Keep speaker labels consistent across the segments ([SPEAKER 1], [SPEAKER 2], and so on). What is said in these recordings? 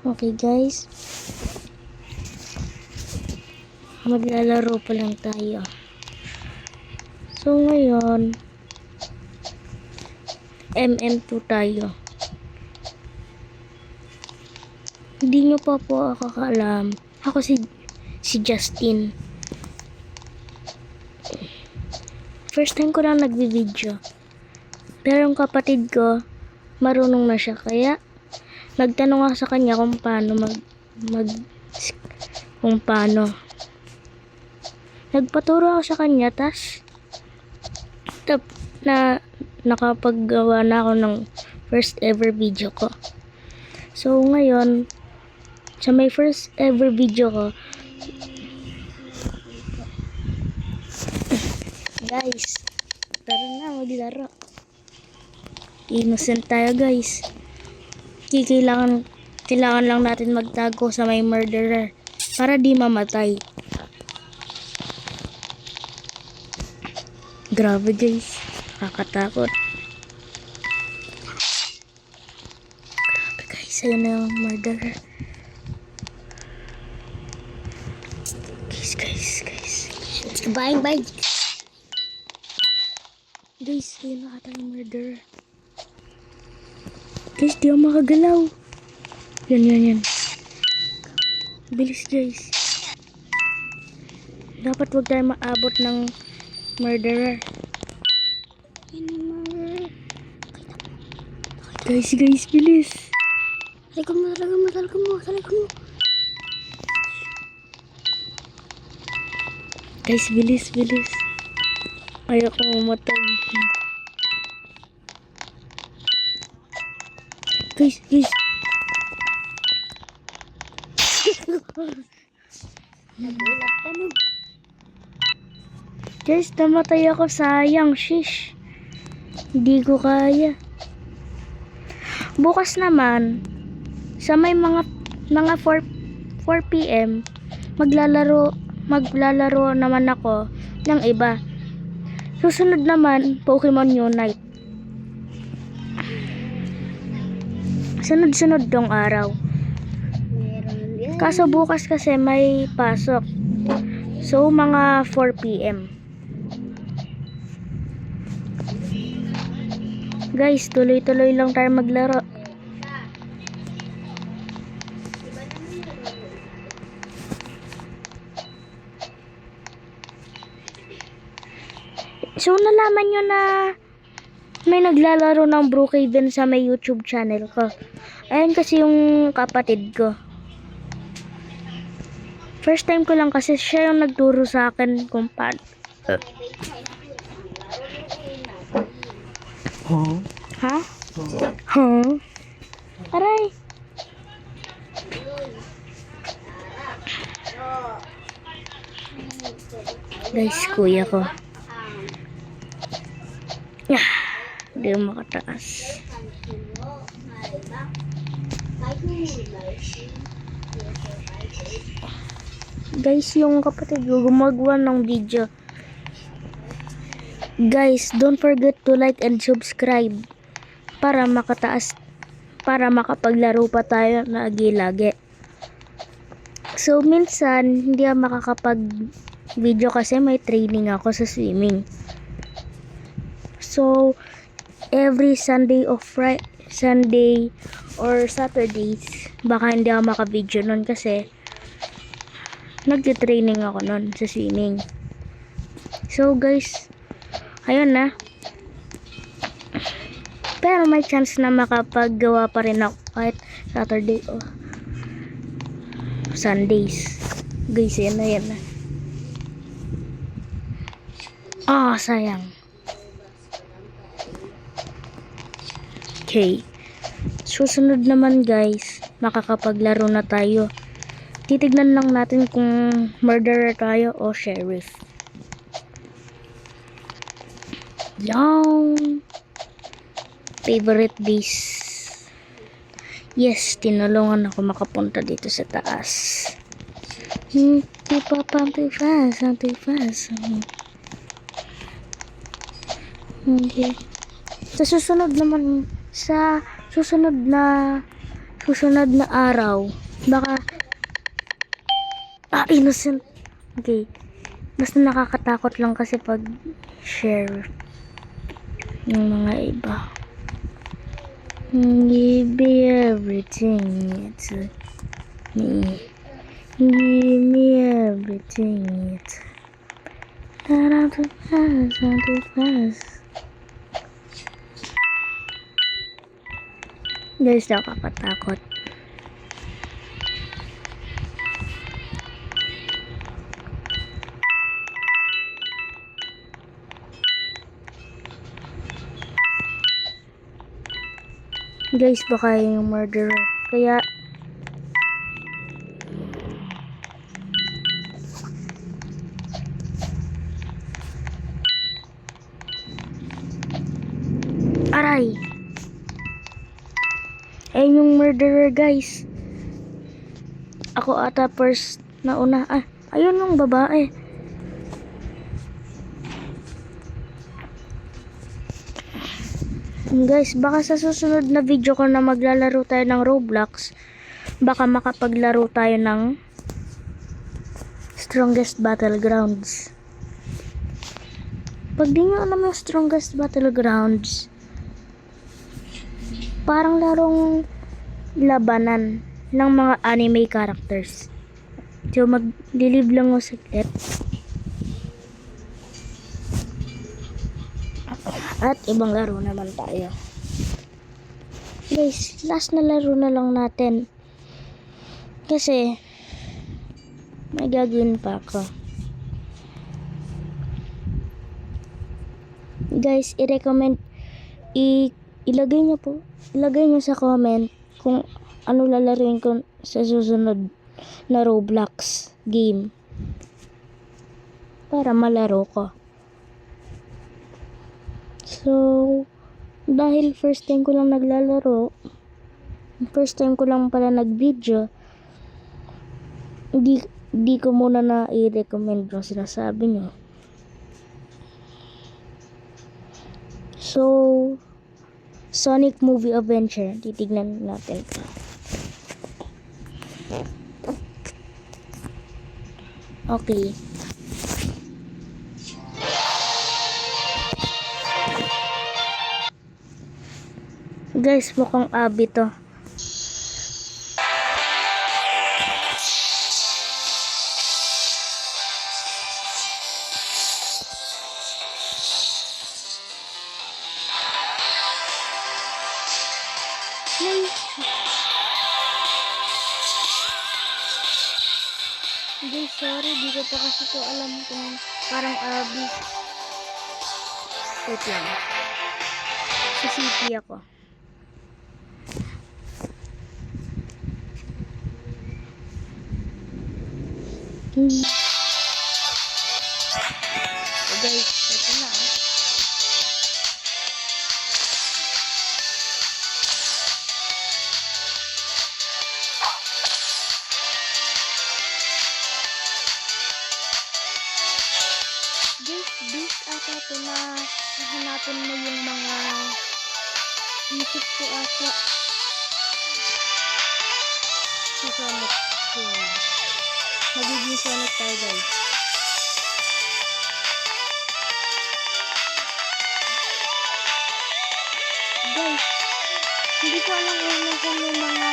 [SPEAKER 1] Okay guys, maglalaro pa lang tayo. So ngayon, MM2 tayo. Hindi nyo pa po ako kaalam. Ako si Justin. First time ko lang nagbi-video. Pero yung kapatid ko, marunong na siya. Kaya, nagtanong ako sa kanya kung paano kung paano. Nagpaturo ako sa kanya, nakapaggawa na ako ng first ever video ko. So, ngayon, sa may first ever video ko, guys, tara na, maglaro. Innocent tayo, guys. Kailangan lang natin magtago sa may murderer para di mamatay. Grabe, guys. Nakakatakot. Grabe, guys. Ayun na yung murderer. Guys. Bye. Guys, ayun na ata yung murderer. Guys, di ako makagalaw. Yan. Bilis, guys. Dapat wag tayo maabot ng murderer. Guys, bilis. Talaga mo. Guys, bilis. Ayoko mamatay. Guys. Guys, namatay ako. Sayang, shish. Hindi ko kaya. Bukas naman, sa may mga 4 PM, maglalaro naman ako ng iba. Susunod naman, Pokemon Unite. Sunod-sunod dong araw. Kaso bukas kasi may pasok. So, mga 4 PM. Guys, tuloy-tuloy lang tayo maglaro. So, nalaman nyo na may naglalaro ng Brookhaven sa may YouTube channel ko. Ayan kasi yung kapatid ko. First time ko lang kasi siya yung nagturo sa akin kung paano. Ha? Aray. Guys, kuya ko. Hindi makataas. Guys, yung kapatid ko gumagawa ng video. Guys, don't forget to like and subscribe para makapaglaro pa tayo lagi. So, minsan hindi ako makakapag-video kasi may training ako sa swimming. So, every Sunday or Saturdays, baka hindi ako maka-video nun kasi nagtitraining ako nun sa swimming. So, guys, ayun na. Pero may chance na makapaggawa pa rin ako kahit Saturday o Sundays. Guys, yan na. Sayang. Okay. Susunod naman, guys, makakapaglaro na tayo. Titignan lang natin kung murderer tayo o sheriff. Long favorite base. Yes, tinulungan ako makapunta dito sa taas. Pump fast. Okay. Sa susunod susunod na araw, baka, innocent. Okay. Basta nakakatakot lang kasi pag share yung mga iba. Give me everything to me. Give me everything to I'm too fast, I'm too fast. Guys, nakakatakot. Guys, baka yung murderer. Kaya, aray! Ayun yung murderer, guys. Ako ata first na una. Ayun yung babae. Guys, baka sa susunod na video ko na maglalaro tayo ng Roblox, baka makapaglaro tayo ng Strongest Battlegrounds. Pag di nyo alam yung Strongest Battlegrounds, parang larong labanan ng mga anime characters. So, maglilib lang mo saglit. At ibang laro naman tayo. Guys, last na laro na lang natin. Kasi, may gagawin pa ako. Guys, i-recommend, ilagay nyo sa comment kung ano lalaruin ko sa susunod na Roblox game. Para malaro ko. So, dahil first time ko lang naglalaro, first time ko lang pala nag-video, di ko muna na i-recommend yung sinasabi nyo. So, Sonic Movie Adventure, titignan natin. Okay. Guys, mukhang Abby to. Guys, sorry, di ko pa kasi to alam kung parang Abby. Wait lang. Sa city ako. So guys, ito na. Guys, base ata ito na hahanapin mo yung mga isip ko ata. Si Sonic. Magiging Sonic tayo, guys. Guys, hindi ko alam kung nasan yung mga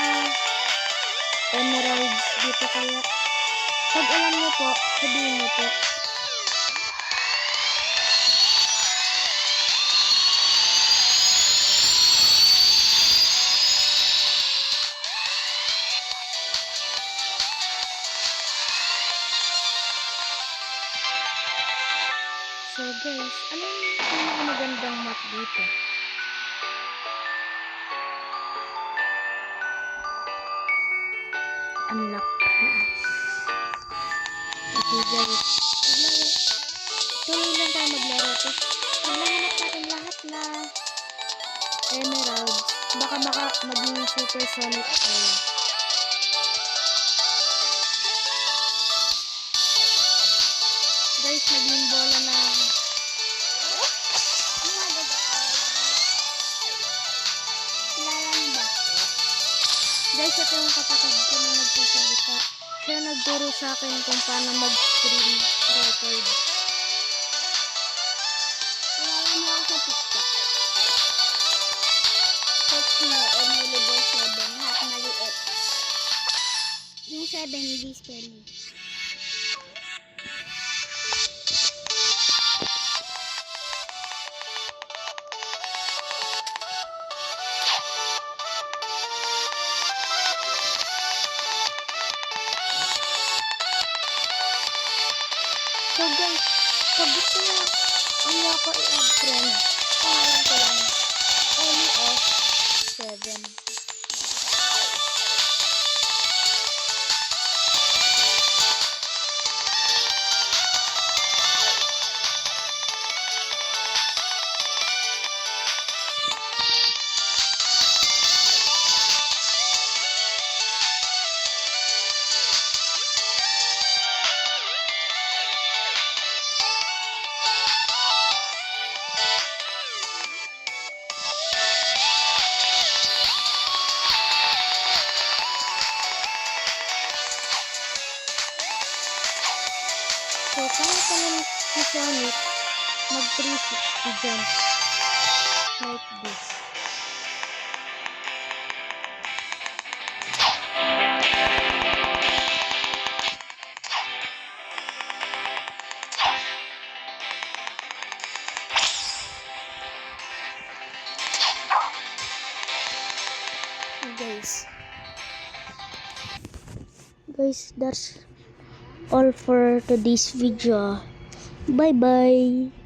[SPEAKER 1] emeralds dito, kaya pag alam mo po, sabihin mo po. So guys, ano yung pinakamagandang map dito? Unlock. Okay guys, tuloy lang tayo maglaro. Tapos pag nahanap natin lahat na emerald, baka maging super sonic tayo. Guys, naging bola na ako. Guys, ito yung kapatid ko na nagsasalita. Siya nagturo sa akin kung paano mag-screen record.
[SPEAKER 2] Kilala mo ako sa TikTok. Search mo Emily Boy 7, lahat maliit. Yung 7, hindi spelling.
[SPEAKER 1] So guys, pag gusto nyo ako i-add friend, pangalan ko lang, LF7. So, kaya ka lang si Sonic mag-360 jump like this. Guys, that's all for today's video. Bye bye.